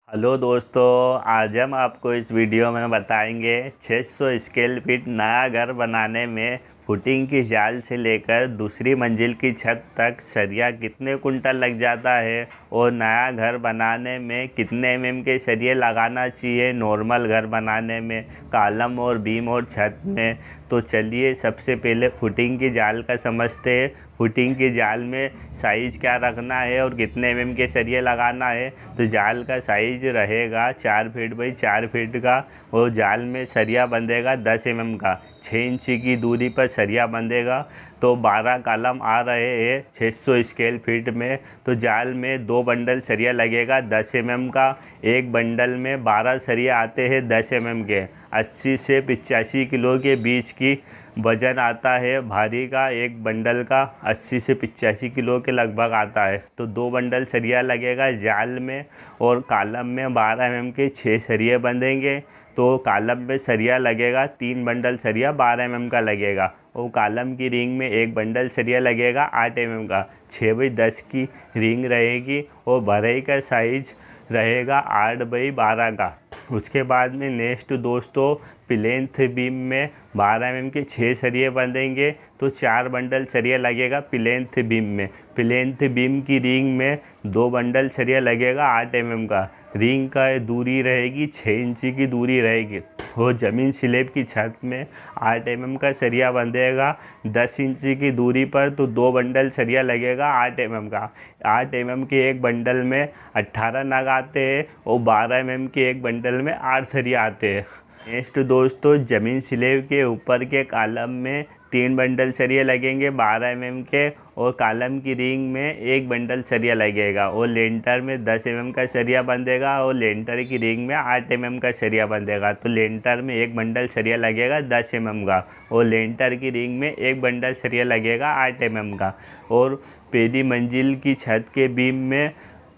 Hello दोस्तों, आज हम आपको इस वीडियो में बताएंगे 600 स्क्वायर फीट नया घर बनाने में फुटिंग की जाल से लेकर दूसरी मंजिल की छत तक सरिया कितने कुंटल लग जाता है और नया घर बनाने में कितने एमएम के सरिये लगाना चाहिए नॉर्मल घर बनाने में, कॉलम और बीम और छत में। तो चलिए सबसे पहले फुटिंग की जाल का समझते हैं। फुटिंग की जाल में साइज़ क्या रखना है और कितने एमएम के सरिये लगाना है। तो जाल का साइज रहेगा 4 फीट बाई 4 फीट का और जाल में सरिया बंधेगा 10 एमएम का। 6 इंच की दूरी पर सरिया बंधेगा। तो 12 कॉलम आ रहे हैं 600 स्क्वायर फीट में। तो जाल में 2 बंडल सरिया लगेगा 10 एमएम का। एक बंडल में 12 सरिया आते हैं 10 एमएम के। 80 से 85 किलो के बीच की वज़न आता है भारी का। एक बंडल का 80 से 85 किलो के लगभग आता है। तो 2 बंडल सरिया लगेगा जाल में और कॉलम में 12 एमएम के 6 सरिये बंधेंगे। तो कॉलम में सरिया लगेगा 3 बंडल सरिया 12 एमएम का लगेगा और कॉलम की रिंग में एक बंडल सरिया लगेगा 8 एमएम का। 6 बाई 10 की रिंग रहेगी और भराई का साइज रहेगा 8 बाई 12 का। उसके बाद में नेक्स्ट दोस्तों प्लेन्थ बीम में 12 एमएम के 6 सरिये बंधेंगे। तो 4 बंडल सरिया लगेगा प्लेन्थ बीम में। प्लेन्थ बीम की रिंग में 2 बंडल सरिया लगेगा 8 एमएम का। रिंग का दूरी रहेगी 6 इंच की दूरी रहेगी और ज़मीन स्लैब की छत में 8 एमएम का सरिया बंधेगा 10 इंच की दूरी पर। तो 2 बंडल सरिया लगेगा 8 एमएम का। 8 एमएम के एक बंडल में 18 नग आते हैं और 12 एमएम के एक बंडल में 8 सरिया आते हैं। नेक्स्ट दोस्तों ज़मीन स्लैब के ऊपर के कॉलम में 3 बंडल सरिये लगेंगे 12 एमएम के और कॉलम की रिंग में 1 बंडल सरिया लगेगा और लेंटर में 10 एमएम का सरिया बंधेगा और लेंटर की रिंग में 8 एमएम का सरिया बंधेगा। तो लेंटर में 1 बंडल सरिया लगेगा 10 एमएम का और लेंटर की रिंग में 1 बंडल सरिया लगेगा 8 एमएम का। और पहली मंजिल की छत के बीम में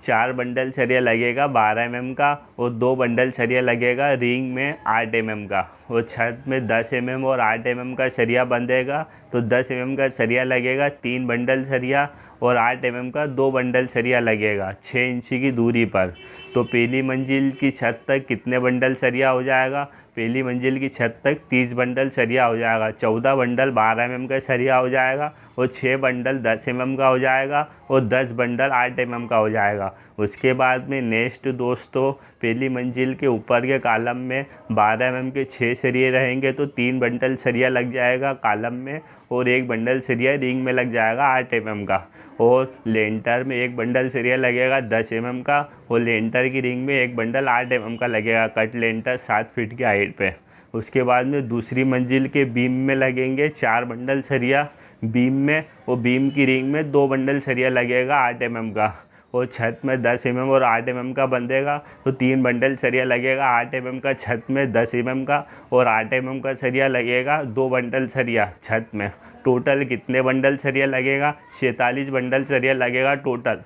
4 बंडल सरिया लगेगा 12 एमएम का और 2 बंडल सरिया लगेगा रिंग में 8 एमएम का और छत में 10 एमएम और 8 एमएम का सरिया बंधेगा। तो 10 एमएम का सरिया लगेगा 3 बंडल सरिया और 8 एमएम का 2 बंडल सरिया लगेगा 6 इंच की दूरी पर। तो पहली मंजिल की छत तक कितने बंडल सरिया हो जाएगा? पहली मंजिल की छत तक 30 बंडल सरिया हो जाएगा। 14 बंडल 12 एमएम का सरिया हो जाएगा और 6 बंडल 10 एमएम का हो जाएगा और 10 बंडल 8 एमएम का हो जाएगा। उसके बाद में नेक्स्ट दोस्तों पहली मंजिल के ऊपर के कॉलम में 12 एमएम के 6 सरिये रहेंगे। तो 3 बंडल सरिया लग जाएगा कॉलम में और 1 बंडल सरिया रिंग में लग जाएगा 8 एमएम का। और लेंटर में 1 बंडल सरिया लगेगा 10 एमएम का और लेंटर की रिंग में 1 बंडल 8 एमएम का लगेगा। कट लेंटर 7 फीट की हाइट पे। उसके बाद में दूसरी मंजिल के बीम में लगेंगे 4 बंडल सरिया बीम में और बीम की रिंग में 2 बंडल सरिया लगेगा 8 एमएम का और छत में 10 एमएम और 8 एमएम का बंधेगा। तो 3 बंडल सरिया लगेगा 8 एमएम का छत में 10 एमएम का और 8 एमएम का सरिया लगेगा 2 बंडल सरिया छत में। टोटल कितने बंडल सरिया लगेगा? 46 बंडल सरिया लगेगा टोटल।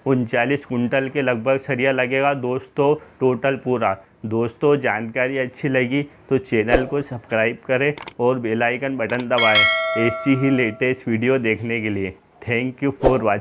39 कुंटल के लगभग सरिया लगेगा दोस्तों टोटल पूरा। दोस्तों जानकारी अच्छी लगी तो चैनल को सब्सक्राइब करें और बेल आइकन बटन दबाएं ऐसी ही लेटेस्ट वीडियो देखने के लिए। Thank you for watching.